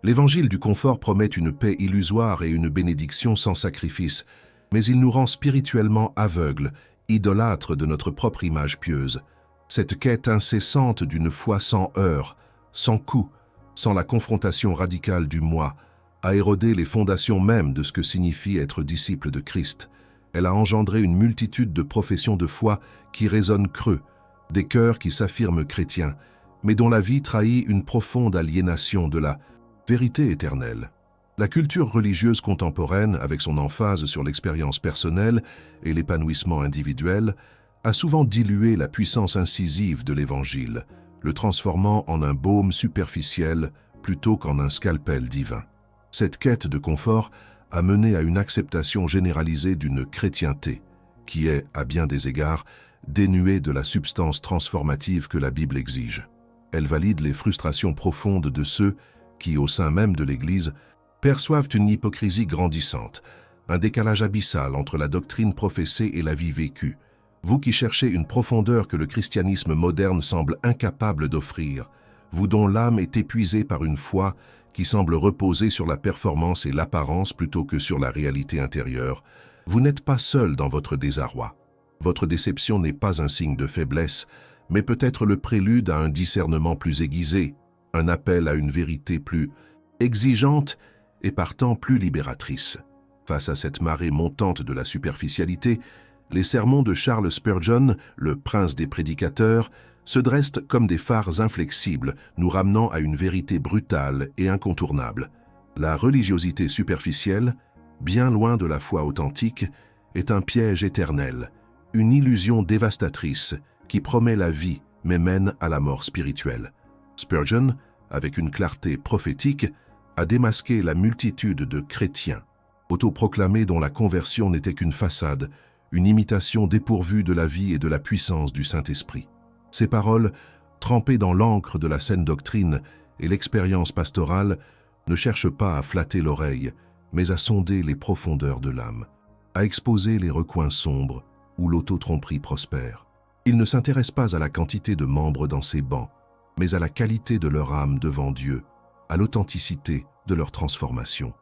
L'évangile du confort promet une paix illusoire et une bénédiction sans sacrifice, mais il nous rend spirituellement aveugles, idolâtres de notre propre image pieuse. Cette quête incessante d'une foi sans heurts, sans coups, sans la confrontation radicale du moi, a érodé les fondations mêmes de ce que signifie être disciple de Christ. Elle a engendré une multitude de professions de foi qui résonnent creux, des cœurs qui s'affirment chrétiens, mais dont la vie trahit une profonde aliénation de la vérité éternelle. La culture religieuse contemporaine, avec son emphase sur l'expérience personnelle et l'épanouissement individuel, a souvent dilué la puissance incisive de l'Évangile, le transformant en un baume superficiel plutôt qu'en un scalpel divin. Cette quête de confort a mené à une acceptation généralisée d'une chrétienté, qui est, à bien des égards, dénuée de la substance transformative que la Bible exige. Elle valide les frustrations profondes de ceux qui, au sein même de l'Église, perçoivent une hypocrisie grandissante, un décalage abyssal entre la doctrine professée et la vie vécue. Vous qui cherchez une profondeur que le christianisme moderne semble incapable d'offrir, vous dont l'âme est épuisée par une foi qui semble reposer sur la performance et l'apparence plutôt que sur la réalité intérieure, vous n'êtes pas seul dans votre désarroi. Votre déception n'est pas un signe de faiblesse, mais peut-être le prélude à un discernement plus aiguisé, un appel à une vérité plus exigeante et partant plus libératrice. Face à cette marée montante de la superficialité, les sermons de Charles Spurgeon, le prince des prédicateurs, se dressent comme des phares inflexibles, nous ramenant à une vérité brutale et incontournable. La religiosité superficielle, bien loin de la foi authentique, est un piège éternel, une illusion dévastatrice qui promet la vie mais mène à la mort spirituelle. Spurgeon, avec une clarté prophétique, a démasqué la multitude de chrétiens, autoproclamés dont la conversion n'était qu'une façade, une imitation dépourvue de la vie et de la puissance du Saint-Esprit. Ces paroles, trempées dans l'encre de la saine doctrine et l'expérience pastorale, ne cherchent pas à flatter l'oreille, mais à sonder les profondeurs de l'âme, à exposer les recoins sombres où l'auto-tromperie prospère. Ils ne s'intéressent pas à la quantité de membres dans ces bancs, mais à la qualité de leur âme devant Dieu, à l'authenticité de leur transformation.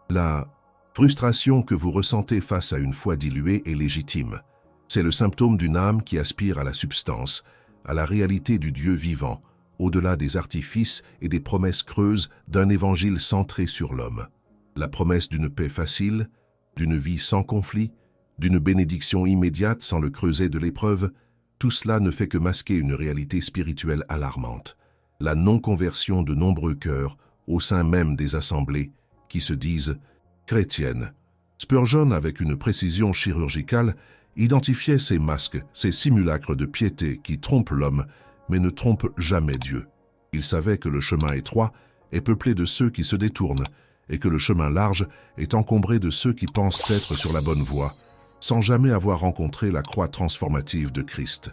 La frustration que vous ressentez face à une foi diluée est légitime. C'est le symptôme d'une âme qui aspire à la substance, à la réalité du Dieu vivant, au-delà des artifices et des promesses creuses d'un évangile centré sur l'homme. La promesse d'une paix facile, d'une vie sans conflit, d'une bénédiction immédiate sans le creuset de l'épreuve, tout cela ne fait que masquer une réalité spirituelle alarmante, la non-conversion de nombreux cœurs au sein même des assemblées qui se disent chrétiennes. Spurgeon, avec une précision chirurgicale, identifiait ces masques, ces simulacres de piété qui trompent l'homme, mais ne trompent jamais Dieu. Il savait que le chemin étroit est peuplé de ceux qui se détournent, et que le chemin large est encombré de ceux qui pensent être sur la bonne voie, sans jamais avoir rencontré la croix transformative de Christ.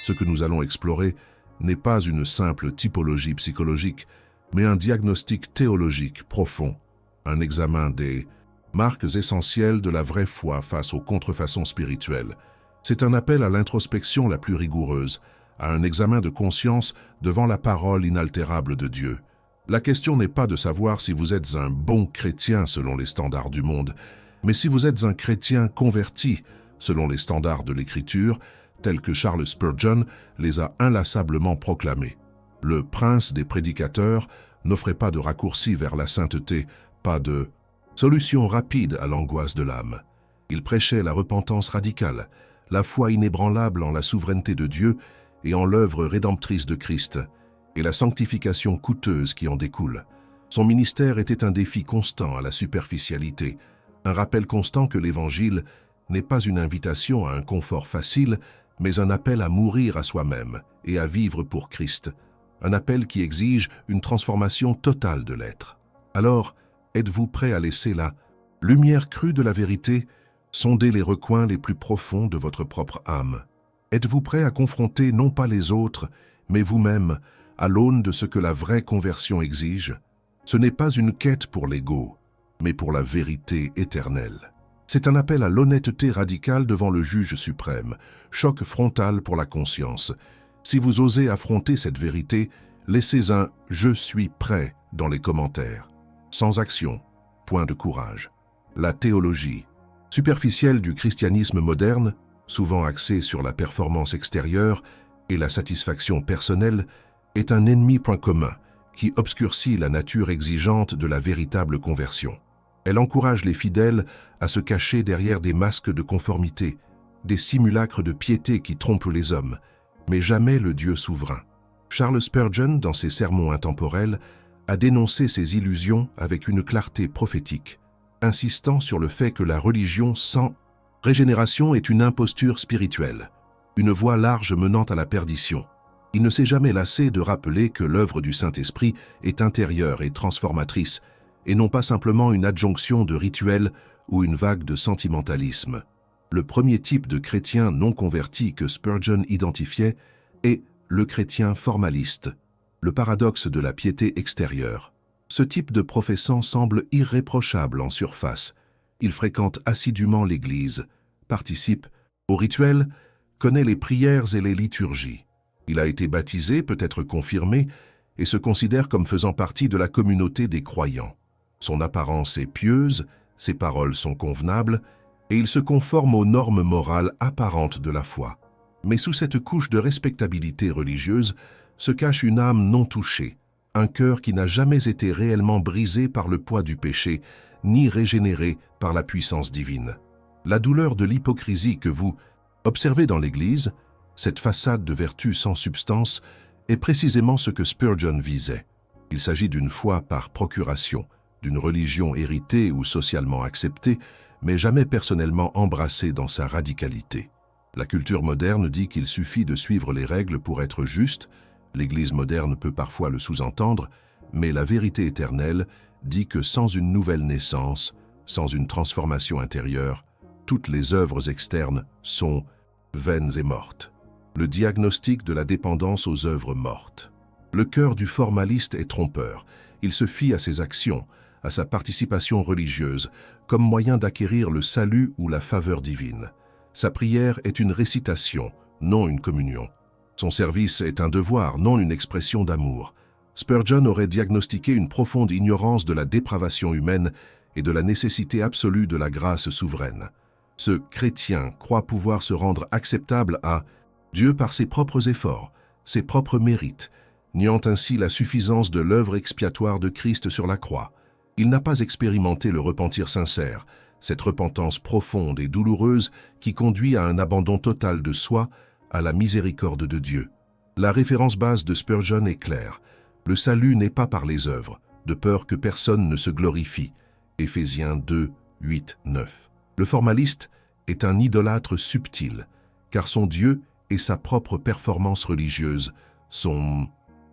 Ce que nous allons explorer n'est pas une simple typologie psychologique, mais un diagnostic théologique profond, un examen des marques essentielles de la vraie foi face aux contrefaçons spirituelles. C'est un appel à l'introspection la plus rigoureuse, à un examen de conscience devant la parole inaltérable de Dieu. La question n'est pas de savoir si vous êtes un bon chrétien selon les standards du monde, mais si vous êtes un chrétien converti selon les standards de l'Écriture, tels que Charles Spurgeon les a inlassablement proclamés. Le prince des prédicateurs n'offrait pas de raccourci vers la sainteté, pas de solution rapide à l'angoisse de l'âme. Il prêchait la repentance radicale, la foi inébranlable en la souveraineté de Dieu et en l'œuvre rédemptrice de Christ, et la sanctification coûteuse qui en découle. Son ministère était un défi constant à la superficialité, un rappel constant que l'Évangile n'est pas une invitation à un confort facile, mais un appel à mourir à soi-même et à vivre pour Christ, un appel qui exige une transformation totale de l'être. Alors, êtes-vous prêt à laisser la lumière crue de la vérité sonder les recoins les plus profonds de votre propre âme? Êtes-vous prêt à confronter non pas les autres, mais vous-même, à l'aune de ce que la vraie conversion exige? Ce n'est pas une quête pour l'ego, mais pour la vérité éternelle. C'est un appel à l'honnêteté radicale devant le juge suprême, choc frontal pour la conscience. Si vous osez affronter cette vérité, laissez un « je suis prêt » dans les commentaires. Sans action, point de courage. La théologie, superficielle du christianisme moderne, souvent axée sur la performance extérieure et la satisfaction personnelle, est un ennemi point commun qui obscurcit la nature exigeante de la véritable conversion. Elle encourage les fidèles à se cacher derrière des masques de conformité, des simulacres de piété qui trompent les hommes, mais jamais le Dieu souverain. Charles Spurgeon, dans ses sermons intemporels, a dénoncé ces illusions avec une clarté prophétique, insistant sur le fait que la religion sans régénération est une imposture spirituelle, une voie large menant à la perdition. Il ne s'est jamais lassé de rappeler que l'œuvre du Saint-Esprit est intérieure et transformatrice, et non pas simplement une adjonction de rituels ou une vague de sentimentalisme. Le premier type de chrétien non converti que Spurgeon identifiait est le chrétien formaliste, le paradoxe de la piété extérieure. Ce type de professant semble irréprochable en surface. Il fréquente assidûment l'Église, participe aux rituels, connaît les prières et les liturgies. Il a été baptisé, peut être confirmé, et se considère comme faisant partie de la communauté des croyants. Son apparence est pieuse, ses paroles sont convenables, et il se conforme aux normes morales apparentes de la foi. Mais sous cette couche de respectabilité religieuse se cache une âme non touchée, un cœur qui n'a jamais été réellement brisé par le poids du péché, ni régénéré par la puissance divine. La douleur de l'hypocrisie que vous observez dans l'Église, cette façade de vertu sans substance, est précisément ce que Spurgeon visait. Il s'agit d'une foi par procuration, d'une religion héritée ou socialement acceptée, mais jamais personnellement embrassée dans sa radicalité. La culture moderne dit qu'il suffit de suivre les règles pour être juste, l'Église moderne peut parfois le sous-entendre, mais la vérité éternelle dit que sans une nouvelle naissance, sans une transformation intérieure, toutes les œuvres externes sont vaines et mortes. Le diagnostic de la dépendance aux œuvres mortes. Le cœur du formaliste est trompeur. Il se fie à ses actions, à sa participation religieuse, comme moyen d'acquérir le salut ou la faveur divine. Sa prière est une récitation, non une communion. Son service est un devoir, non une expression d'amour. Spurgeon aurait diagnostiqué une profonde ignorance de la dépravation humaine et de la nécessité absolue de la grâce souveraine. Ce chrétien croit pouvoir se rendre acceptable à Dieu par ses propres efforts, ses propres mérites, niant ainsi la suffisance de l'œuvre expiatoire de Christ sur la croix. Il n'a pas expérimenté le repentir sincère, cette repentance profonde et douloureuse qui conduit à un abandon total de soi à la miséricorde de Dieu. La référence base de Spurgeon est claire. Le salut n'est pas par les œuvres, de peur que personne ne se glorifie. Éphésiens 2, 8, 9. Le formaliste est un idolâtre subtil, car son Dieu est sa propre performance religieuse, son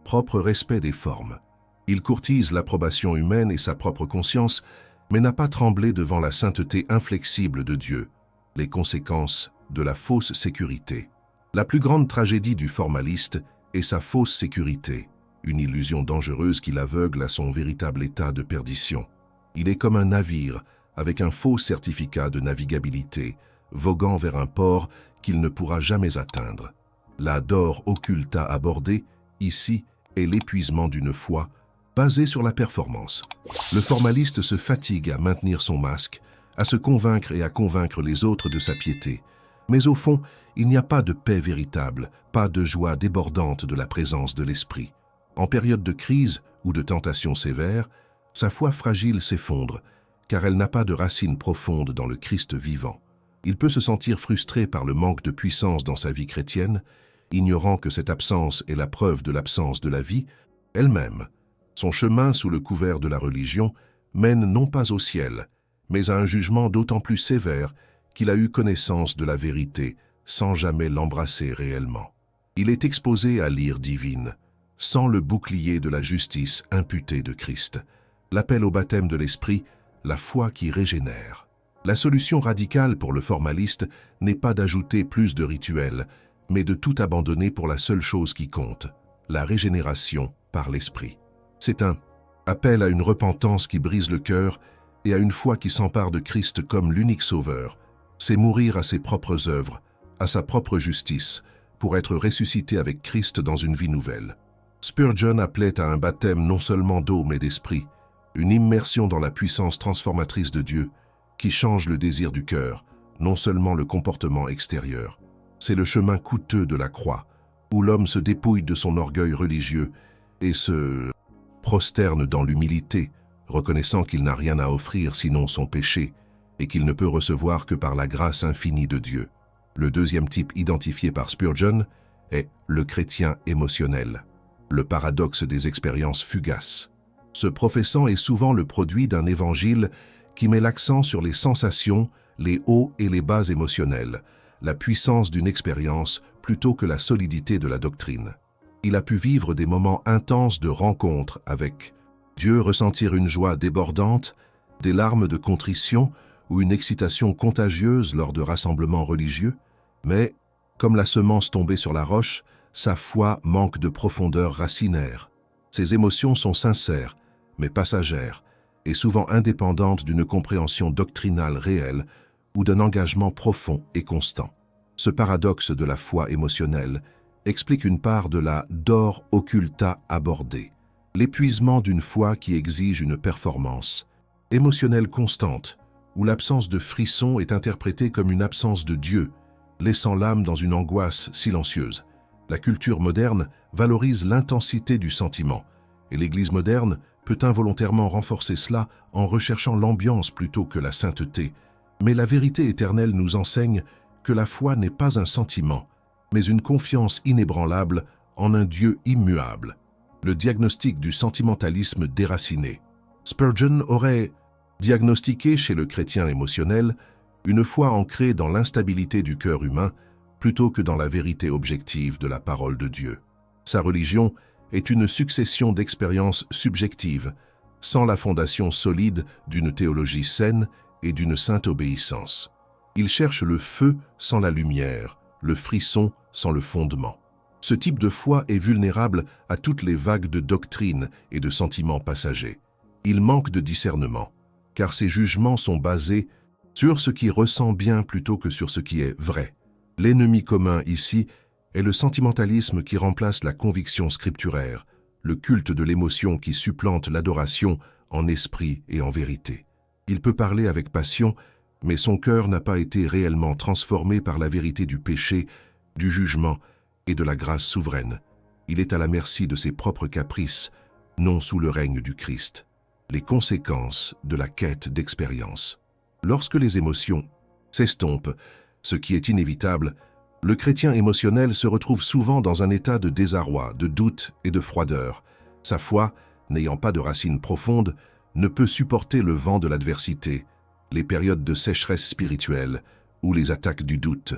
propre respect des formes. Il courtise l'approbation humaine et sa propre conscience, mais n'a pas tremblé devant la sainteté inflexible de Dieu, les conséquences de la fausse sécurité. La plus grande tragédie du formaliste est sa fausse sécurité, une illusion dangereuse qui l'aveugle à son véritable état de perdition. Il est comme un navire avec un faux certificat de navigabilité, voguant vers un port qu'il ne pourra jamais atteindre. La dor occulta abordée, ici, est l'épuisement d'une foi basée sur la performance. Le formaliste se fatigue à maintenir son masque, à se convaincre et à convaincre les autres de sa piété. Mais au fond, il n'y a pas de paix véritable, pas de joie débordante de la présence de l'esprit. En période de crise ou de tentation sévère, sa foi fragile s'effondre, car elle n'a pas de racine profonde dans le Christ vivant. Il peut se sentir frustré par le manque de puissance dans sa vie chrétienne, ignorant que cette absence est la preuve de l'absence de la vie elle-même. Son chemin sous le couvert de la religion mène non pas au ciel, mais à un jugement d'autant plus sévère qu'il a eu connaissance de la vérité sans jamais l'embrasser réellement. Il est exposé à l'ire divine, sans le bouclier de la justice imputée de Christ. L'appel au baptême de l'Esprit, la foi qui régénère. La solution radicale pour le formaliste n'est pas d'ajouter plus de rituels, mais de tout abandonner pour la seule chose qui compte, la régénération par l'Esprit. C'est un appel à une repentance qui brise le cœur et à une foi qui s'empare de Christ comme l'unique sauveur. C'est mourir à ses propres œuvres, à sa propre justice, pour être ressuscité avec Christ dans une vie nouvelle. Spurgeon appelait à un baptême non seulement d'eau mais d'esprit, une immersion dans la puissance transformatrice de Dieu qui change le désir du cœur, non seulement le comportement extérieur. C'est le chemin coûteux de la croix, où l'homme se dépouille de son orgueil religieux et se prosterne dans l'humilité, reconnaissant qu'il n'a rien à offrir sinon son péché et qu'il ne peut recevoir que par la grâce infinie de Dieu. Le deuxième type identifié par Spurgeon est le chrétien émotionnel, le paradoxe des expériences fugaces. Ce professant est souvent le produit d'un évangile qui met l'accent sur les sensations, les hauts et les bas émotionnels, la puissance d'une expérience plutôt que la solidité de la doctrine. Il a pu vivre des moments intenses de rencontre avec Dieu, ressentir une joie débordante, des larmes de contrition ou une excitation contagieuse lors de rassemblements religieux, mais, comme la semence tombée sur la roche, sa foi manque de profondeur racinaire. Ses émotions sont sincères, mais passagères, et souvent indépendantes d'une compréhension doctrinale réelle ou d'un engagement profond et constant. Ce paradoxe de la foi émotionnelle explique une part de la dor occulta abordée, l'épuisement d'une foi qui exige une performance émotionnelle constante, où l'absence de frisson est interprétée comme une absence de Dieu, laissant l'âme dans une angoisse silencieuse. La culture moderne valorise l'intensité du sentiment, et l'Église moderne peut involontairement renforcer cela en recherchant l'ambiance plutôt que la sainteté. Mais la vérité éternelle nous enseigne que la foi n'est pas un sentiment, mais une confiance inébranlable en un Dieu immuable. Le diagnostic du sentimentalisme déraciné. Spurgeon aurait diagnostiqué chez le chrétien émotionnel une foi ancrée dans l'instabilité du cœur humain plutôt que dans la vérité objective de la parole de Dieu. Sa religion est une succession d'expériences subjectives, sans la fondation solide d'une théologie saine et d'une sainte obéissance. Il cherche le feu sans la lumière, le frisson sans le fondement. Ce type de foi est vulnérable à toutes les vagues de doctrines et de sentiments passagers. Il manque de discernement, car ses jugements sont basés sur ce qui ressent bien plutôt que sur ce qui est vrai. L'ennemi commun ici est le sentimentalisme qui remplace la conviction scripturaire, le culte de l'émotion qui supplante l'adoration en esprit et en vérité. Il peut parler avec passion, mais son cœur n'a pas été réellement transformé par la vérité du péché, du jugement et de la grâce souveraine. Il est à la merci de ses propres caprices, non sous le règne du Christ. Les conséquences de la quête d'expérience. Lorsque les émotions s'estompent, ce qui est inévitable, le chrétien émotionnel se retrouve souvent dans un état de désarroi, de doute et de froideur. Sa foi, n'ayant pas de racines profondes, ne peut supporter le vent de l'adversité, les périodes de sécheresse spirituelle ou les attaques du doute.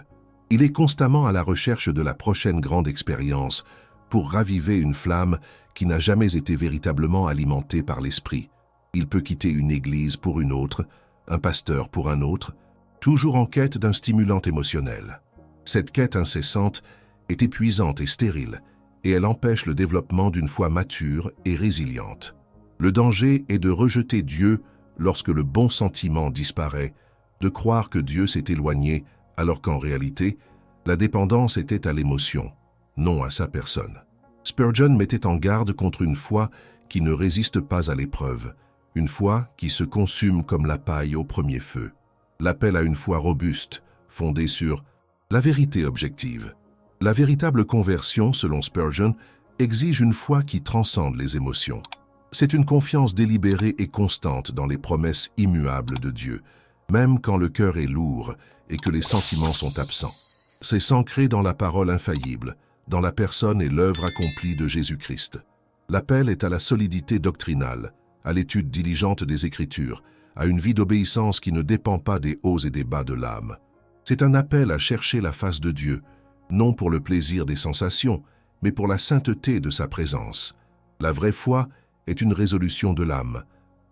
Il est constamment à la recherche de la prochaine grande expérience pour raviver une flamme qui n'a jamais été véritablement alimentée par l'esprit. Il peut quitter une église pour une autre, un pasteur pour un autre, toujours en quête d'un stimulant émotionnel. Cette quête incessante est épuisante et stérile, et elle empêche le développement d'une foi mature et résiliente. Le danger est de rejeter Dieu lorsque le bon sentiment disparaît, de croire que Dieu s'est éloigné, alors qu'en réalité, la dépendance était à l'émotion, non à sa personne. Spurgeon mettait en garde contre une foi qui ne résiste pas à l'épreuve, une foi qui se consume comme la paille au premier feu. L'appel à une foi robuste, fondée sur la vérité objective. La véritable conversion, selon Spurgeon, exige une foi qui transcende les émotions. C'est une confiance délibérée et constante dans les promesses immuables de Dieu, même quand le cœur est lourd et que les sentiments sont absents. C'est s'ancrer dans la parole infaillible, dans la personne et l'œuvre accomplie de Jésus-Christ. L'appel est à la solidité doctrinale, à l'étude diligente des Écritures, à une vie d'obéissance qui ne dépend pas des hauts et des bas de l'âme. C'est un appel à chercher la face de Dieu, non pour le plaisir des sensations, mais pour la sainteté de sa présence. La vraie foi est une résolution de l'âme,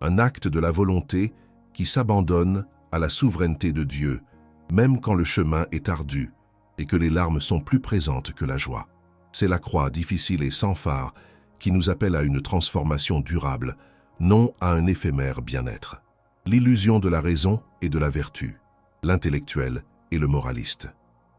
un acte de la volonté qui s'abandonne à la souveraineté de Dieu, même quand le chemin est ardu et que les larmes sont plus présentes que la joie. C'est la croix difficile et sans phare qui nous appelle à une transformation durable, non à un éphémère bien-être. L'illusion de la raison et de la vertu, l'intellectuel et le moraliste.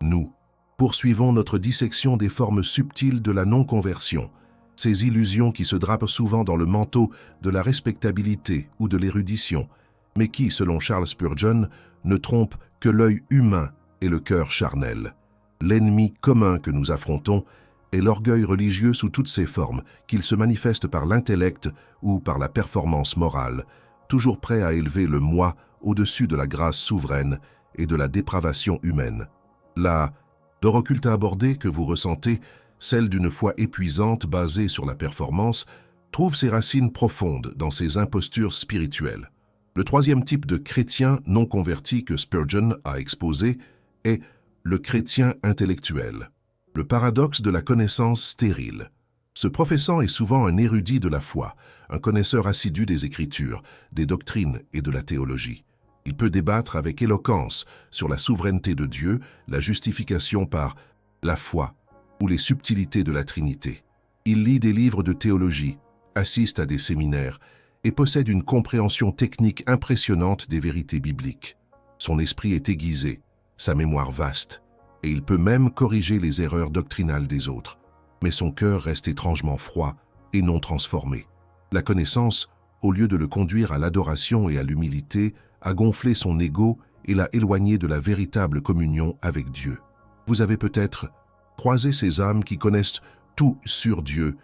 Nous poursuivons notre dissection des formes subtiles de la non-conversion ces illusions qui se drapent souvent dans le manteau de la respectabilité ou de l'érudition, mais qui, selon Charles Spurgeon, ne trompent que l'œil humain et le cœur charnel. L'ennemi commun que nous affrontons est l'orgueil religieux sous toutes ses formes, qu'il se manifeste par l'intellect ou par la performance morale, toujours prêt à élever le moi au-dessus de la grâce souveraine et de la dépravation humaine. La peur occulte à aborder que vous ressentez, celle d'une foi épuisante basée sur la performance, trouve ses racines profondes dans ces impostures spirituelles. Le troisième type de chrétien non converti que Spurgeon a exposé est le chrétien intellectuel. Le paradoxe de la connaissance stérile. Ce professant est souvent un érudit de la foi, un connaisseur assidu des Écritures, des doctrines et de la théologie. Il peut débattre avec éloquence sur la souveraineté de Dieu, la justification par la foi ou les subtilités de la Trinité. Il lit des livres de théologie, assiste à des séminaires et possède une compréhension technique impressionnante des vérités bibliques. Son esprit est aiguisé, sa mémoire vaste, et il peut même corriger les erreurs doctrinales des autres. Mais son cœur reste étrangement froid et non transformé. La connaissance, au lieu de le conduire à l'adoration et à l'humilité, a gonflé son ego et l'a éloigné de la véritable communion avec Dieu. Vous avez peut-être croisé ces âmes qui connaissent tout sur Dieu,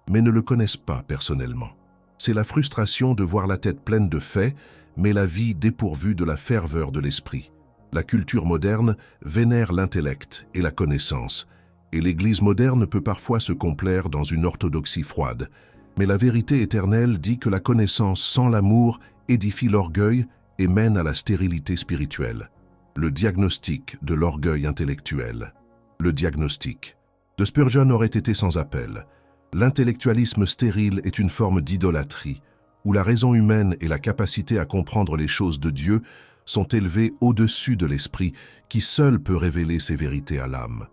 mais ne le connaissent pas personnellement. C'est la frustration de voir la tête pleine de faits, mais la vie dépourvue de la ferveur de l'esprit. La culture moderne vénère l'intellect et la connaissance, et l'Église moderne peut parfois se complaire dans une orthodoxie froide. Mais la vérité éternelle dit que la connaissance sans l'amour édifie l'orgueil et mène à la stérilité spirituelle. Le diagnostic de l'orgueil intellectuel. Le diagnostic de Spurgeon aurait été sans appel. L'intellectualisme stérile est une forme d'idolâtrie, où la raison humaine et la capacité à comprendre les choses de Dieu sont élevées au-dessus de l'esprit qui seul peut révéler ses vérités à l'âme.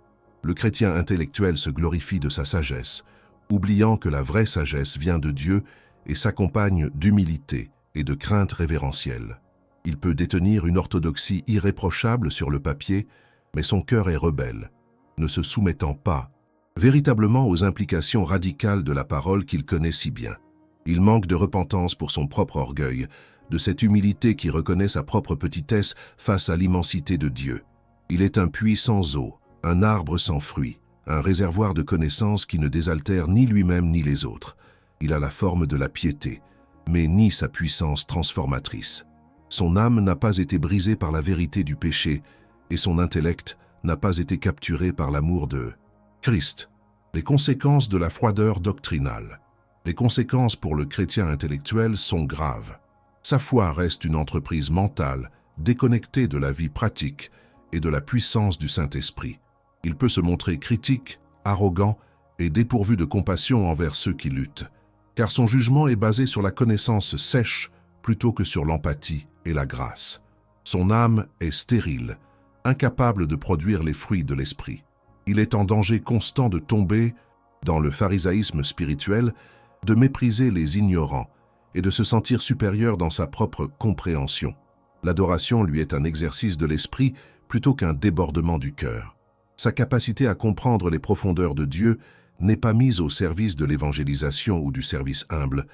Le chrétien intellectuel se glorifie de sa sagesse, oubliant que la vraie sagesse vient de Dieu et s'accompagne d'humilité et de crainte révérentielle. Il peut détenir une orthodoxie irréprochable sur le papier, mais son cœur est rebelle, ne se soumettant pas véritablement aux implications radicales de la parole qu'il connaît si bien. Il manque de repentance pour son propre orgueil, de cette humilité qui reconnaît sa propre petitesse face à l'immensité de Dieu. Il est un puits sans eau, un arbre sans fruits, un réservoir de connaissances qui ne désaltère ni lui-même ni les autres. Il a la forme de la piété, mais ni sa puissance transformatrice. Son âme n'a pas été brisée par la vérité du péché, et son intellect n'a pas été capturé par l'amour de Christ. Les conséquences de la froideur doctrinale. Les conséquences pour le chrétien intellectuel sont graves. Sa foi reste une entreprise mentale, déconnectée de la vie pratique et de la puissance du Saint-Esprit. Il peut se montrer critique, arrogant et dépourvu de compassion envers ceux qui luttent, car son jugement est basé sur la connaissance sèche plutôt que sur l'empathie et la grâce. Son âme est stérile, incapable de produire les fruits de l'esprit. Il est en danger constant de tomber dans le pharisaïsme spirituel, de mépriser les ignorants et de se sentir supérieur dans sa propre compréhension. L'adoration lui est un exercice de l'esprit plutôt qu'un débordement du cœur. Sa capacité à comprendre les profondeurs de Dieu n'est pas mise au service de l'évangélisation ou du service humble,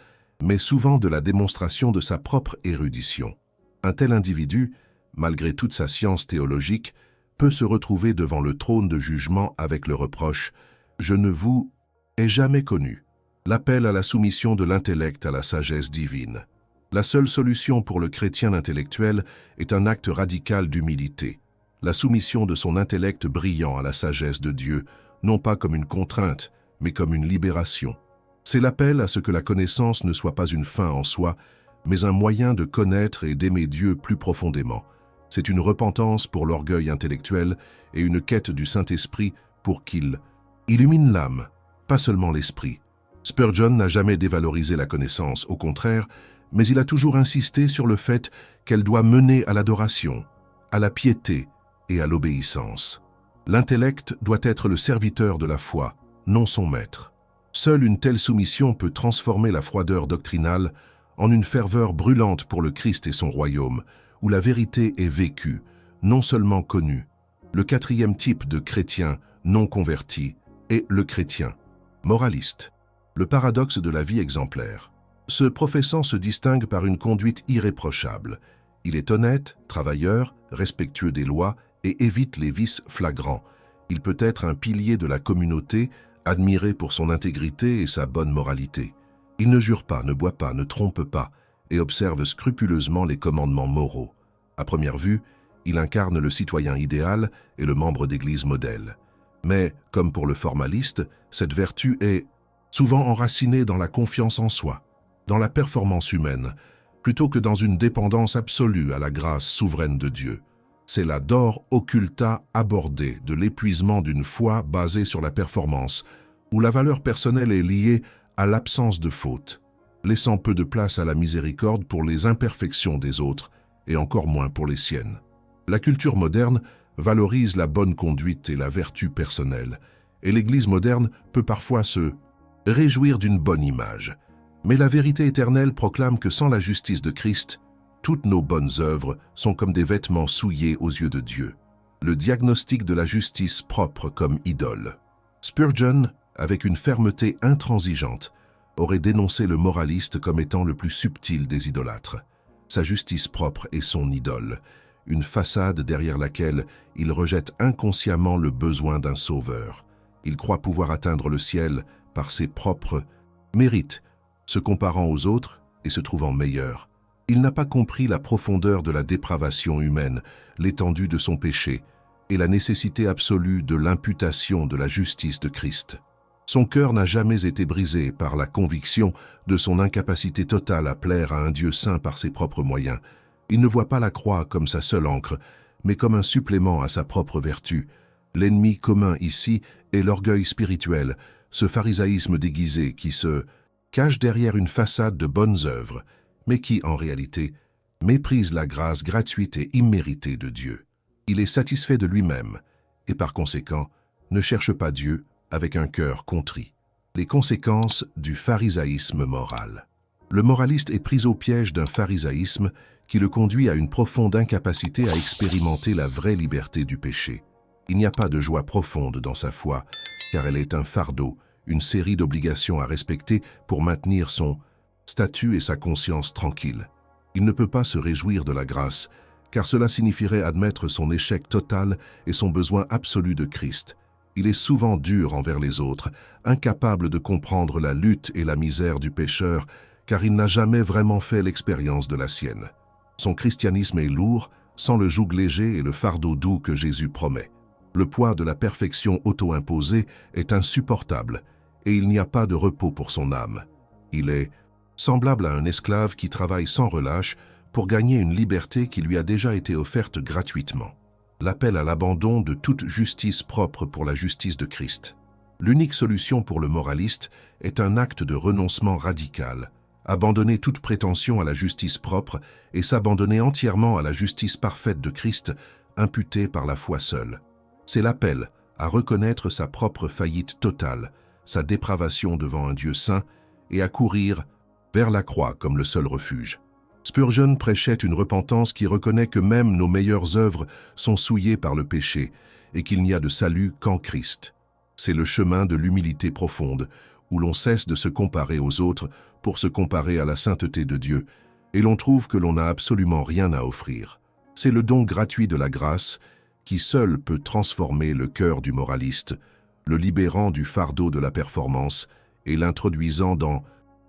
mais souvent de la démonstration de sa propre érudition. Un tel individu, malgré toute sa science théologique, peut se retrouver devant le trône de jugement avec le reproche « Je ne vous ai jamais connu ». L'appel à la soumission de l'intellect à la sagesse divine. La seule solution pour le chrétien intellectuel est un acte radical d'humilité. La soumission de son intellect brillant à la sagesse de Dieu, non pas comme une contrainte, mais comme une libération. C'est l'appel à ce que la connaissance ne soit pas une fin en soi, mais un moyen de connaître et d'aimer Dieu plus profondément. C'est une repentance pour l'orgueil intellectuel et une quête du Saint-Esprit pour qu'il illumine l'âme, pas seulement l'esprit. Spurgeon n'a jamais dévalorisé la connaissance, au contraire, mais il a toujours insisté sur le fait qu'elle doit mener à l'adoration, à la piété et à l'obéissance. L'intellect doit être le serviteur de la foi, non son maître. Seule une telle soumission peut transformer la froideur doctrinale en une ferveur brûlante pour le Christ et son royaume, où la vérité est vécue, non seulement connue. Le quatrième type de chrétien non converti est le chrétien moraliste. Le paradoxe de la vie exemplaire. Ce professant se distingue par une conduite irréprochable. Il est honnête, travailleur, respectueux des lois et évite les vices flagrants. Il peut être un pilier de la communauté, admiré pour son intégrité et sa bonne moralité. Il ne jure pas, ne boit pas, ne trompe pas et observe scrupuleusement les commandements moraux. À première vue, il incarne le citoyen idéal et le membre d'église modèle. Mais, comme pour le formaliste, cette vertu est souvent enracinée dans la confiance en soi, dans la performance humaine, plutôt que dans une dépendance absolue à la grâce souveraine de Dieu. C'est la dor occulta abordée de l'épuisement d'une foi basée sur la performance, où la valeur personnelle est liée à l'absence de faute, laissant peu de place à la miséricorde pour les imperfections des autres, et encore moins pour les siennes. La culture moderne valorise la bonne conduite et la vertu personnelle, et l'Église moderne peut parfois se réjouir d'une bonne image. Mais la vérité éternelle proclame que sans la justice de Christ, toutes nos bonnes œuvres sont comme des vêtements souillés aux yeux de Dieu. Le diagnostic de la justice propre comme idole. Spurgeon, avec une fermeté intransigeante, aurait dénoncé le moraliste comme étant le plus subtil des idolâtres. Sa justice propre est son idole, une façade derrière laquelle il rejette inconsciemment le besoin d'un sauveur. Il croit pouvoir atteindre le ciel par ses propres mérites, se comparant aux autres et se trouvant meilleur. Il n'a pas compris la profondeur de la dépravation humaine, l'étendue de son péché et la nécessité absolue de l'imputation de la justice de Christ. Son cœur n'a jamais été brisé par la conviction de son incapacité totale à plaire à un Dieu saint par ses propres moyens. Il ne voit pas la croix comme sa seule ancre, mais comme un supplément à sa propre vertu. L'ennemi commun ici est l'orgueil spirituel, ce pharisaïsme déguisé qui se cache derrière une façade de bonnes œuvres, mais qui, en réalité, méprise la grâce gratuite et imméritée de Dieu. Il est satisfait de lui-même, et par conséquent, ne cherche pas Dieu avec un cœur contrit. Les conséquences du pharisaïsme moral. Le moraliste est pris au piège d'un pharisaïsme qui le conduit à une profonde incapacité à expérimenter la vraie liberté du péché. Il n'y a pas de joie profonde dans sa foi, car elle est un fardeau, une série d'obligations à respecter pour maintenir son statut et sa conscience tranquille. Il ne peut pas se réjouir de la grâce, car cela signifierait admettre son échec total et son besoin absolu de Christ. Il est souvent dur envers les autres, incapable de comprendre la lutte et la misère du pécheur, car il n'a jamais vraiment fait l'expérience de la sienne. Son christianisme est lourd, sans le joug léger et le fardeau doux que Jésus promet. Le poids de la perfection auto-imposée est insupportable, et il n'y a pas de repos pour son âme. Il est semblable à un esclave qui travaille sans relâche pour gagner une liberté qui lui a déjà été offerte gratuitement. L'appel à l'abandon de toute justice propre pour la justice de Christ. L'unique solution pour le moraliste est un acte de renoncement radical, abandonner toute prétention à la justice propre et s'abandonner entièrement à la justice parfaite de Christ, imputée par la foi seule. C'est l'appel à reconnaître sa propre faillite totale, sa dépravation devant un Dieu saint et à courir vers la croix comme le seul refuge. Spurgeon prêchait une repentance qui reconnaît que même nos meilleures œuvres sont souillées par le péché et qu'il n'y a de salut qu'en Christ. C'est le chemin de l'humilité profonde, où l'on cesse de se comparer aux autres pour se comparer à la sainteté de Dieu, et l'on trouve que l'on n'a absolument rien à offrir. C'est le don gratuit de la grâce qui seul peut transformer le cœur du moraliste, le libérant du fardeau de la performance et l'introduisant dans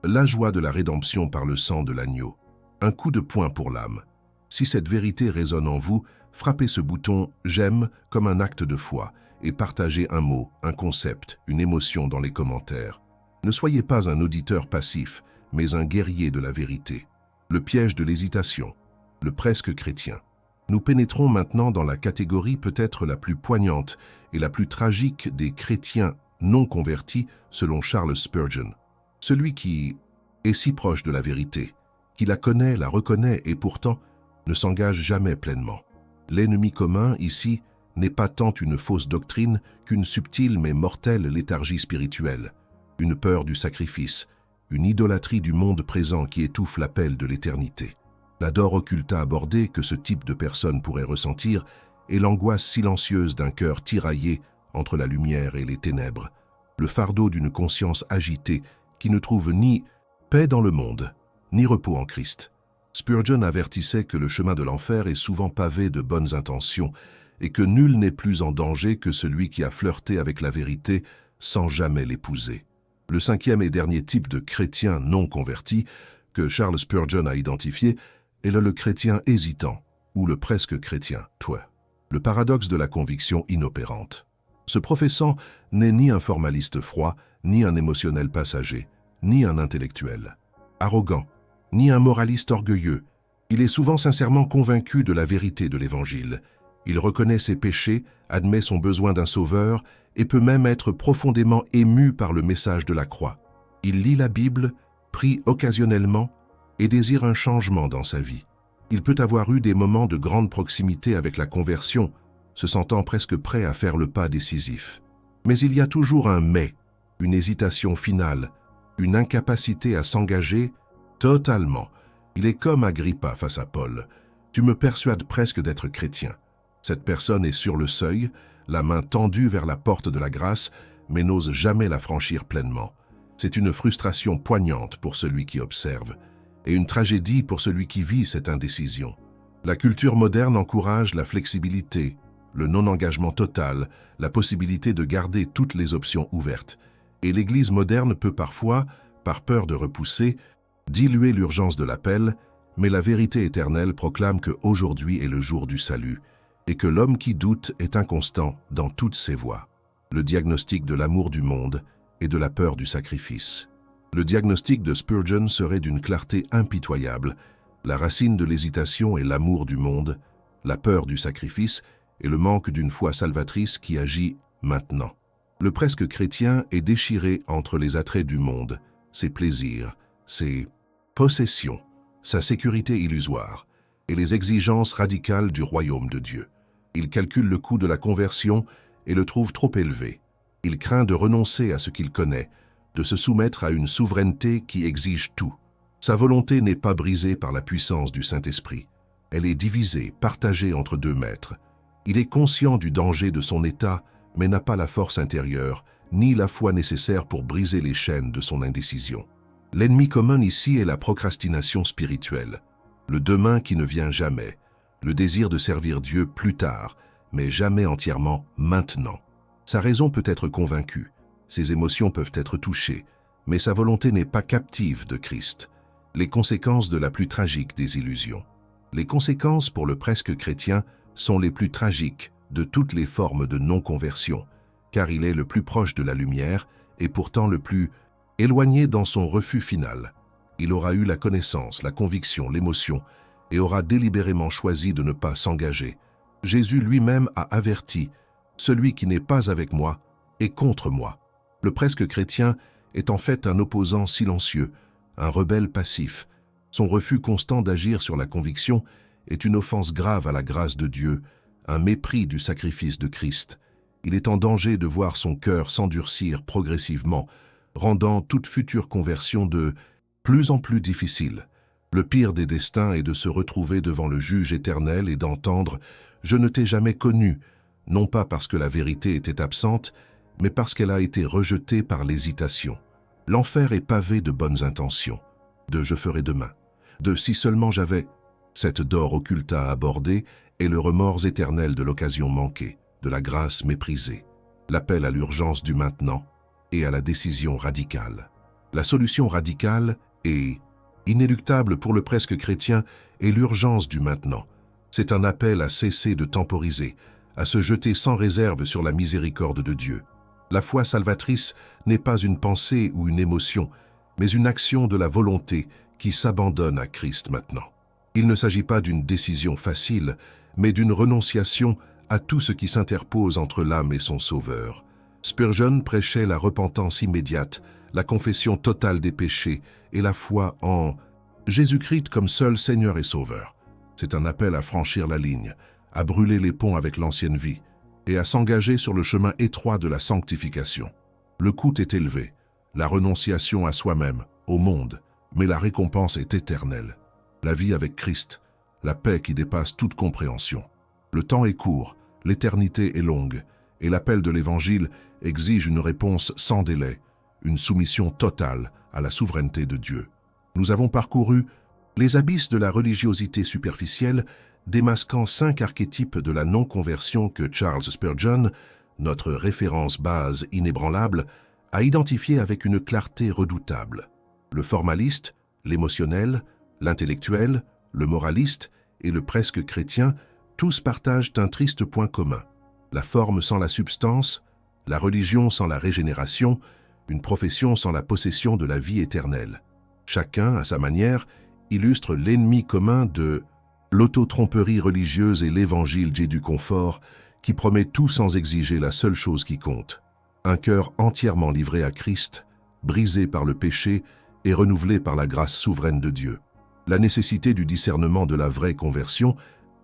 la joie de la rédemption par le sang de l'agneau. Un coup de poing pour l'âme. Si cette vérité résonne en vous, frappez ce bouton « J'aime » comme un acte de foi et partagez un mot, un concept, une émotion dans les commentaires. Ne soyez pas un auditeur passif, mais un guerrier de la vérité. Le piège de l'hésitation. Le presque chrétien. Nous pénétrons maintenant dans la catégorie peut-être la plus poignante et la plus tragique des chrétiens non convertis selon Charles Spurgeon. Celui qui est si proche de la vérité, qui la connaît, la reconnaît et pourtant ne s'engage jamais pleinement. L'ennemi commun, ici, n'est pas tant une fausse doctrine qu'une subtile mais mortelle léthargie spirituelle, une peur du sacrifice, une idolâtrie du monde présent qui étouffe l'appel de l'éternité. La dor occulta abordée que ce type de personne pourrait ressentir est l'angoisse silencieuse d'un cœur tiraillé entre la lumière et les ténèbres, le fardeau d'une conscience agitée qui ne trouvent ni paix dans le monde, ni repos en Christ. Spurgeon avertissait que le chemin de l'enfer est souvent pavé de bonnes intentions et que nul n'est plus en danger que celui qui a flirté avec la vérité sans jamais l'épouser. Le cinquième et dernier type de chrétien non converti que Charles Spurgeon a identifié est le chrétien hésitant ou le presque chrétien, le paradoxe de la conviction inopérante. Ce professant n'est ni un formaliste froid, ni un émotionnel passager, ni un intellectuel arrogant, ni un moraliste orgueilleux. Il est souvent sincèrement convaincu de la vérité de l'Évangile. Il reconnaît ses péchés, admet son besoin d'un sauveur et peut même être profondément ému par le message de la croix. Il lit la Bible, prie occasionnellement et désire un changement dans sa vie. Il peut avoir eu des moments de grande proximité avec la conversion, se sentant presque prêt à faire le pas décisif. Mais il y a toujours un « mais », une hésitation finale, une incapacité à s'engager totalement. Il est comme Agrippa face à Paul. « Tu me persuades presque d'être chrétien. » Cette personne est sur le seuil, la main tendue vers la porte de la grâce, mais n'ose jamais la franchir pleinement. C'est une frustration poignante pour celui qui observe, et une tragédie pour celui qui vit cette indécision. La culture moderne encourage la flexibilité, le non-engagement total, la possibilité de garder toutes les options ouvertes. Et l'Église moderne peut parfois, par peur de repousser, diluer l'urgence de l'appel, mais la vérité éternelle proclame qu'aujourd'hui est le jour du salut, et que l'homme qui doute est inconstant dans toutes ses voies. Le diagnostic de l'amour du monde et de la peur du sacrifice. Le diagnostic de Spurgeon serait d'une clarté impitoyable. La racine de l'hésitation est l'amour du monde, la peur du sacrifice et le manque d'une foi salvatrice qui agit maintenant. Le presque chrétien est déchiré entre les attraits du monde, ses plaisirs, ses possessions, sa sécurité illusoire et les exigences radicales du royaume de Dieu. Il calcule le coût de la conversion et le trouve trop élevé. Il craint de renoncer à ce qu'il connaît, de se soumettre à une souveraineté qui exige tout. Sa volonté n'est pas brisée par la puissance du Saint-Esprit. Elle est divisée, partagée entre deux maîtres. Il est conscient du danger de son état, mais n'a pas la force intérieure, ni la foi nécessaire pour briser les chaînes de son indécision. L'ennemi commun ici est la procrastination spirituelle, le demain qui ne vient jamais, le désir de servir Dieu plus tard, mais jamais entièrement maintenant. Sa raison peut être convaincue, ses émotions peuvent être touchées, mais sa volonté n'est pas captive de Christ. Les conséquences de la plus tragique des illusions. Les conséquences pour le presque chrétien sont les plus tragiques de toutes les formes de non-conversion, car il est le plus proche de la lumière et pourtant le plus éloigné dans son refus final. Il aura eu la connaissance, la conviction, l'émotion, et aura délibérément choisi de ne pas s'engager. Jésus lui-même a averti « Celui qui n'est pas avec moi est contre moi ». Le presque chrétien est en fait un opposant silencieux, un rebelle passif. Son refus constant d'agir sur la conviction est une offense grave à la grâce de Dieu, un mépris du sacrifice de Christ. Il est en danger de voir son cœur s'endurcir progressivement, rendant toute future conversion de plus en plus difficile. Le pire des destins est de se retrouver devant le juge éternel et d'entendre « Je ne t'ai jamais connu », non pas parce que la vérité était absente, mais parce qu'elle a été rejetée par l'hésitation. L'enfer est pavé de bonnes intentions, de « je ferai demain », de « si seulement j'avais », cette dor occulta abordée est le remords éternel de l'occasion manquée, de la grâce méprisée, l'appel à l'urgence du maintenant et à la décision radicale. La solution radicale et inéluctable pour le presque chrétien est l'urgence du maintenant. C'est un appel à cesser de temporiser, à se jeter sans réserve sur la miséricorde de Dieu. La foi salvatrice n'est pas une pensée ou une émotion, mais une action de la volonté qui s'abandonne à Christ maintenant. Il ne s'agit pas d'une décision facile, mais d'une renonciation à tout ce qui s'interpose entre l'âme et son Sauveur. Spurgeon prêchait la repentance immédiate, la confession totale des péchés et la foi en Jésus-Christ comme seul Seigneur et Sauveur. C'est un appel à franchir la ligne, à brûler les ponts avec l'ancienne vie et à s'engager sur le chemin étroit de la sanctification. Le coût est élevé, la renonciation à soi-même, au monde, mais la récompense est éternelle. La vie avec Christ, la paix qui dépasse toute compréhension. Le temps est court, l'éternité est longue, et l'appel de l'Évangile exige une réponse sans délai, une soumission totale à la souveraineté de Dieu. Nous avons parcouru les abysses de la religiosité superficielle, démasquant 5 archétypes de la non-conversion que Charles Spurgeon, notre référence base inébranlable, a identifié avec une clarté redoutable. Le formaliste, l'émotionnel, l'intellectuel, le moraliste et le presque chrétien, tous partagent un triste point commun. La forme sans la substance, la religion sans la régénération, une profession sans la possession de la vie éternelle. Chacun, à sa manière, illustre l'ennemi commun de l'auto-tromperie religieuse et l'évangile du confort qui promet tout sans exiger la seule chose qui compte. Un cœur entièrement livré à Christ, brisé par le péché et renouvelé par la grâce souveraine de Dieu. La nécessité du discernement de la vraie conversion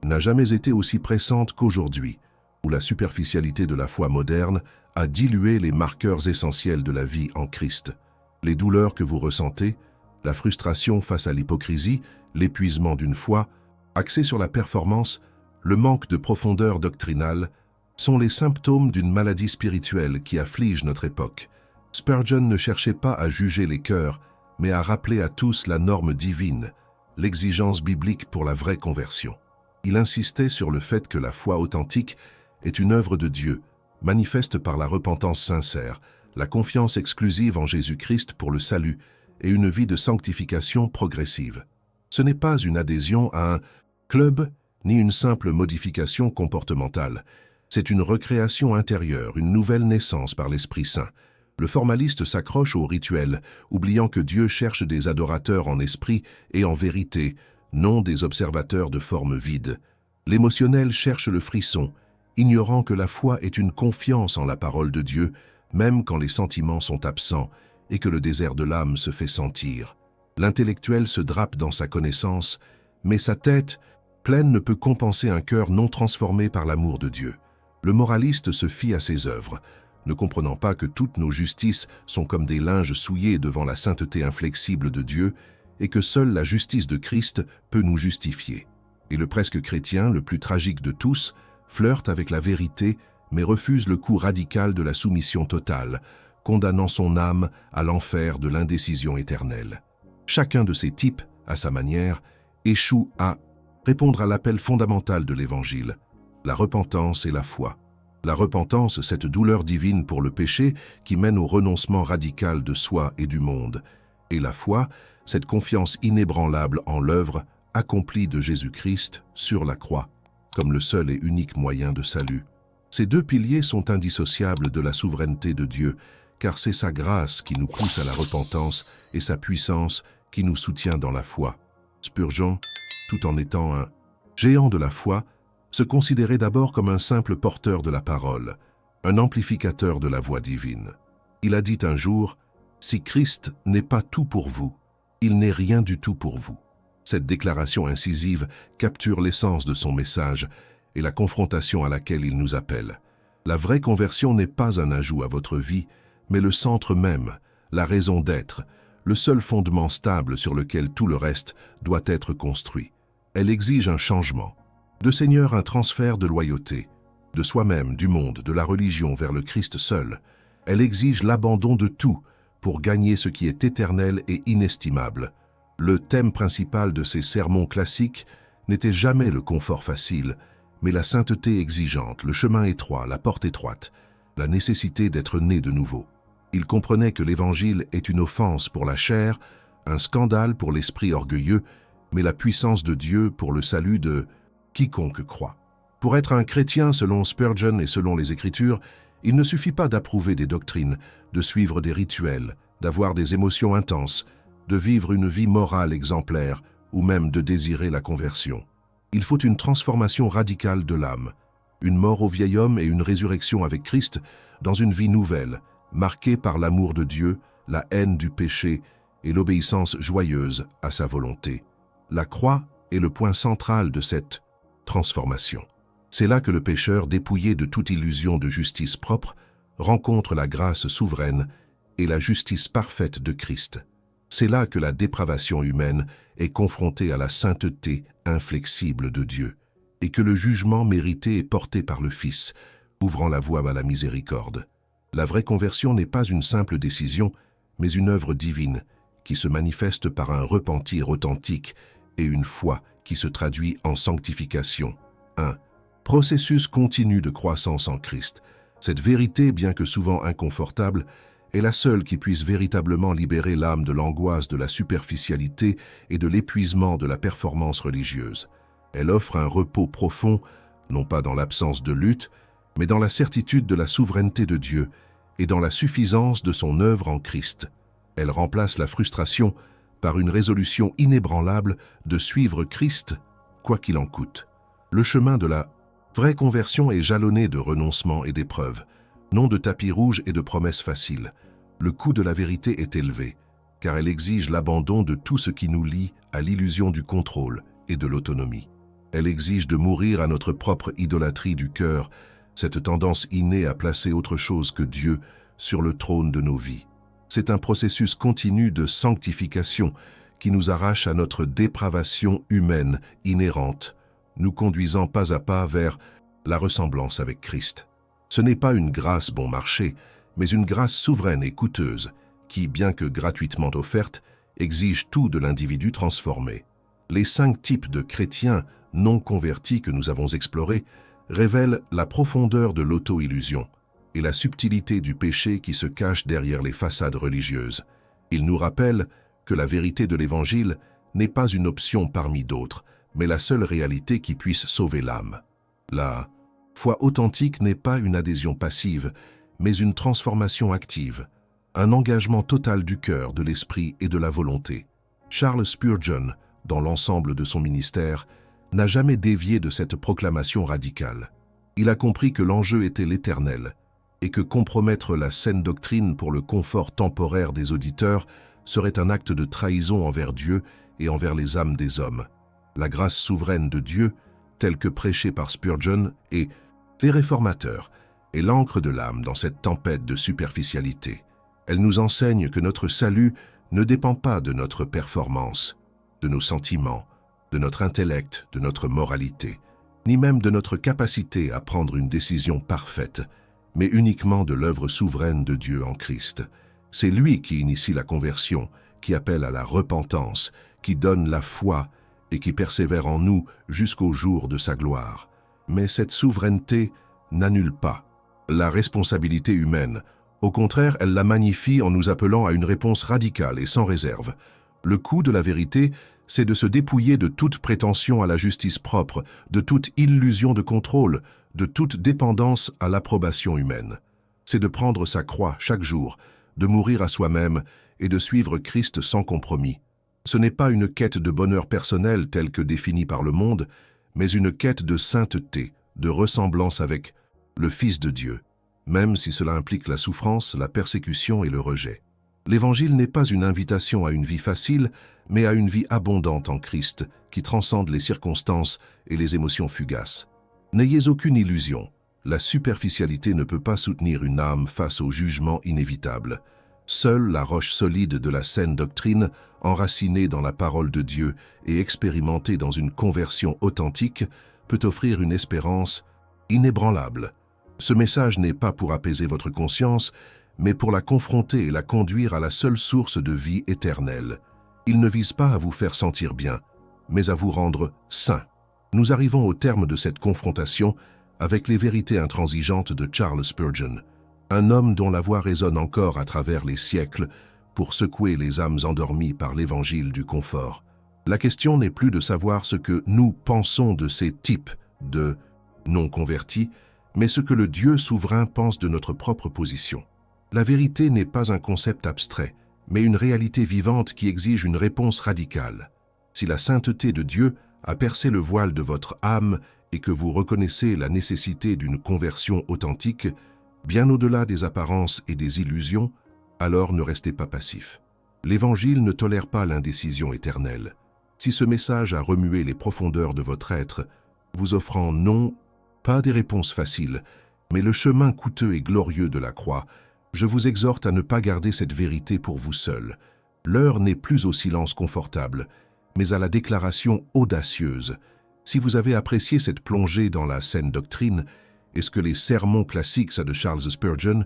n'a jamais été aussi pressante qu'aujourd'hui, où la superficialité de la foi moderne a dilué les marqueurs essentiels de la vie en Christ. Les douleurs que vous ressentez, la frustration face à l'hypocrisie, l'épuisement d'une foi, axée sur la performance, le manque de profondeur doctrinale, sont les symptômes d'une maladie spirituelle qui afflige notre époque. Spurgeon ne cherchait pas à juger les cœurs, mais à rappeler à tous la norme divine, l'exigence biblique pour la vraie conversion. Il insistait sur le fait que la foi authentique est une œuvre de Dieu, manifeste par la repentance sincère, la confiance exclusive en Jésus-Christ pour le salut et une vie de sanctification progressive. Ce n'est pas une adhésion à un club ni une simple modification comportementale. C'est une recréation intérieure, une nouvelle naissance par l'Esprit Saint. Le formaliste s'accroche au rituel, oubliant que Dieu cherche des adorateurs en esprit et en vérité, non des observateurs de formes vides. L'émotionnel cherche le frisson, ignorant que la foi est une confiance en la parole de Dieu, même quand les sentiments sont absents et que le désert de l'âme se fait sentir. L'intellectuel se drape dans sa connaissance, mais sa tête pleine ne peut compenser un cœur non transformé par l'amour de Dieu. Le moraliste se fie à ses œuvres, ne comprenant pas que toutes nos justices sont comme des linges souillés devant la sainteté inflexible de Dieu et que seule la justice de Christ peut nous justifier. Et le presque chrétien, le plus tragique de tous, flirte avec la vérité mais refuse le coup radical de la soumission totale, condamnant son âme à l'enfer de l'indécision éternelle. Chacun de ces types, à sa manière, échoue à répondre à l'appel fondamental de l'Évangile, la repentance et la foi. La repentance, cette douleur divine pour le péché qui mène au renoncement radical de soi et du monde, et la foi, cette confiance inébranlable en l'œuvre accomplie de Jésus-Christ sur la croix, comme le seul et unique moyen de salut. Ces 2 piliers sont indissociables de la souveraineté de Dieu, car c'est sa grâce qui nous pousse à la repentance et sa puissance qui nous soutient dans la foi. Spurgeon, tout en étant un géant de la foi, se considérait d'abord comme un simple porteur de la parole, un amplificateur de la voix divine. Il a dit un jour, « Si Christ n'est pas tout pour vous, il n'est rien du tout pour vous. » Cette déclaration incisive capture l'essence de son message et la confrontation à laquelle il nous appelle. La vraie conversion n'est pas un ajout à votre vie, mais le centre même, la raison d'être, le seul fondement stable sur lequel tout le reste doit être construit. Elle exige un changement. De Seigneur, un transfert de loyauté, de soi-même, du monde, de la religion vers le Christ seul. Elle exige l'abandon de tout pour gagner ce qui est éternel et inestimable. Le thème principal de ces sermons classiques n'était jamais le confort facile, mais la sainteté exigeante, le chemin étroit, la porte étroite, la nécessité d'être né de nouveau. Il comprenait que l'Évangile est une offense pour la chair, un scandale pour l'esprit orgueilleux, mais la puissance de Dieu pour le salut de quiconque croit. Pour être un chrétien selon Spurgeon et selon les Écritures, il ne suffit pas d'approuver des doctrines, de suivre des rituels, d'avoir des émotions intenses, de vivre une vie morale exemplaire ou même de désirer la conversion. Il faut une transformation radicale de l'âme, une mort au vieil homme et une résurrection avec Christ dans une vie nouvelle, marquée par l'amour de Dieu, la haine du péché et l'obéissance joyeuse à sa volonté. La croix est le point central de cette transformation. C'est là que le pécheur, dépouillé de toute illusion de justice propre, rencontre la grâce souveraine et la justice parfaite de Christ. C'est là que la dépravation humaine est confrontée à la sainteté inflexible de Dieu et que le jugement mérité est porté par le Fils, ouvrant la voie à la miséricorde. La vraie conversion n'est pas une simple décision, mais une œuvre divine qui se manifeste par un repentir authentique et une foi qui se traduit en sanctification. 1. Processus continu de croissance en Christ. Cette vérité, bien que souvent inconfortable, est la seule qui puisse véritablement libérer l'âme de l'angoisse de la superficialité et de l'épuisement de la performance religieuse. Elle offre un repos profond, non pas dans l'absence de lutte, mais dans la certitude de la souveraineté de Dieu et dans la suffisance de son œuvre en Christ. Elle remplace la frustration par une résolution inébranlable de suivre Christ, quoi qu'il en coûte. Le chemin de la vraie conversion est jalonné de renoncements et d'épreuves, non de tapis rouges et de promesses faciles. Le coût de la vérité est élevé, car elle exige l'abandon de tout ce qui nous lie à l'illusion du contrôle et de l'autonomie. Elle exige de mourir à notre propre idolâtrie du cœur, cette tendance innée à placer autre chose que Dieu sur le trône de nos vies. C'est un processus continu de sanctification qui nous arrache à notre dépravation humaine inhérente, nous conduisant pas à pas vers la ressemblance avec Christ. Ce n'est pas une grâce bon marché, mais une grâce souveraine et coûteuse, qui, bien que gratuitement offerte, exige tout de l'individu transformé. Les 5 types de chrétiens non convertis que nous avons explorés révèlent la profondeur de l'auto-illusion et la subtilité du péché qui se cache derrière les façades religieuses. Ils nous rappellent que la vérité de l'Évangile n'est pas une option parmi d'autres, mais la seule réalité qui puisse sauver l'âme. La foi authentique n'est pas une adhésion passive, mais une transformation active, un engagement total du cœur, de l'esprit et de la volonté. Charles Spurgeon, dans l'ensemble de son ministère, n'a jamais dévié de cette proclamation radicale. Il a compris que l'enjeu était l'éternel, et que compromettre la saine doctrine pour le confort temporaire des auditeurs serait un acte de trahison envers Dieu et envers les âmes des hommes. La grâce souveraine de Dieu, telle que prêchée par Spurgeon et les réformateurs, est l'encre de l'âme dans cette tempête de superficialité. Elle nous enseigne que notre salut ne dépend pas de notre performance, de nos sentiments, de notre intellect, de notre moralité, ni même de notre capacité à prendre une décision parfaite, mais uniquement de l'œuvre souveraine de Dieu en Christ. C'est lui qui initie la conversion, qui appelle à la repentance, qui donne la foi et qui persévère en nous jusqu'au jour de sa gloire. Mais cette souveraineté n'annule pas la responsabilité humaine. Au contraire, elle la magnifie en nous appelant à une réponse radicale et sans réserve. Le coût de la vérité, c'est de se dépouiller de toute prétention à la justice propre, de toute illusion de contrôle, de toute dépendance à l'approbation humaine. C'est de prendre sa croix chaque jour, de mourir à soi-même et de suivre Christ sans compromis. Ce n'est pas une quête de bonheur personnel telle que définie par le monde, mais une quête de sainteté, de ressemblance avec le Fils de Dieu, même si cela implique la souffrance, la persécution et le rejet. L'Évangile n'est pas une invitation à une vie facile, mais à une vie abondante en Christ, qui transcende les circonstances et les émotions fugaces. N'ayez aucune illusion, la superficialité ne peut pas soutenir une âme face au jugement inévitable. Seule la roche solide de la saine doctrine, enracinée dans la parole de Dieu et expérimentée dans une conversion authentique, peut offrir une espérance inébranlable. Ce message n'est pas pour apaiser votre conscience, mais pour la confronter et la conduire à la seule source de vie éternelle. Il ne vise pas à vous faire sentir bien, mais à vous rendre saint. Nous arrivons au terme de cette confrontation avec les vérités intransigeantes de Charles Spurgeon, un homme dont la voix résonne encore à travers les siècles pour secouer les âmes endormies par l'évangile du confort. La question n'est plus de savoir ce que nous pensons de ces types de non-convertis, mais ce que le Dieu souverain pense de notre propre position. La vérité n'est pas un concept abstrait, mais une réalité vivante qui exige une réponse radicale. Si la sainteté de Dieu a percé le voile de votre âme et que vous reconnaissez la nécessité d'une conversion authentique, bien au-delà des apparences et des illusions, alors ne restez pas passif. L'Évangile ne tolère pas l'indécision éternelle. Si ce message a remué les profondeurs de votre être, vous offrant non pas des réponses faciles, mais le chemin coûteux et glorieux de la croix, je vous exhorte à ne pas garder cette vérité pour vous seul. L'heure n'est plus au silence confortable, mais à la déclaration audacieuse. Si vous avez apprécié cette plongée dans la saine doctrine, et ce que les sermons classiques de Charles Spurgeon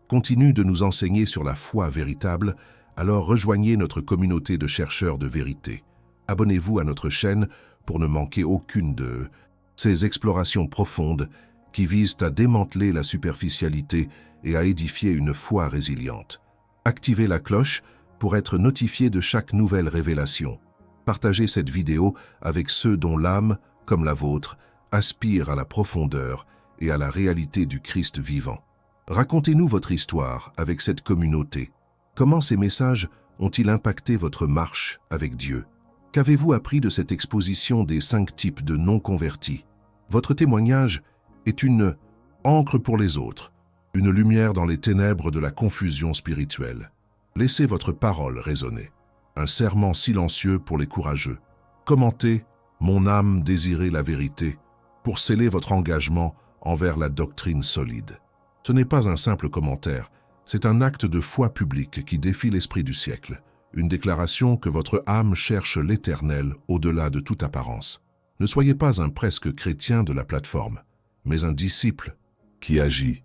continuent de nous enseigner sur la foi véritable, alors rejoignez notre communauté de chercheurs de vérité. Abonnez-vous à notre chaîne pour ne manquer aucune de ces explorations profondes qui visent à démanteler la superficialité et à édifier une foi résiliente. Activez la cloche pour être notifié de chaque nouvelle révélation. Partagez cette vidéo avec ceux dont l'âme, comme la vôtre, aspire à la profondeur et à la réalité du Christ vivant. Racontez-nous votre histoire avec cette communauté. Comment ces messages ont-ils impacté votre marche avec Dieu? Qu'avez-vous appris de cette exposition des 5 types de non-convertis? Votre témoignage est une encre pour les autres, une lumière dans les ténèbres de la confusion spirituelle. Laissez votre parole résonner, un serment silencieux pour les courageux. Commentez « Mon âme désirait la vérité » pour sceller votre engagement envers la doctrine solide. Ce n'est pas un simple commentaire, c'est un acte de foi publique qui défie l'esprit du siècle, une déclaration que votre âme cherche l'Éternel au-delà de toute apparence. Ne soyez pas un presque chrétien de la plateforme, mais un disciple qui agit.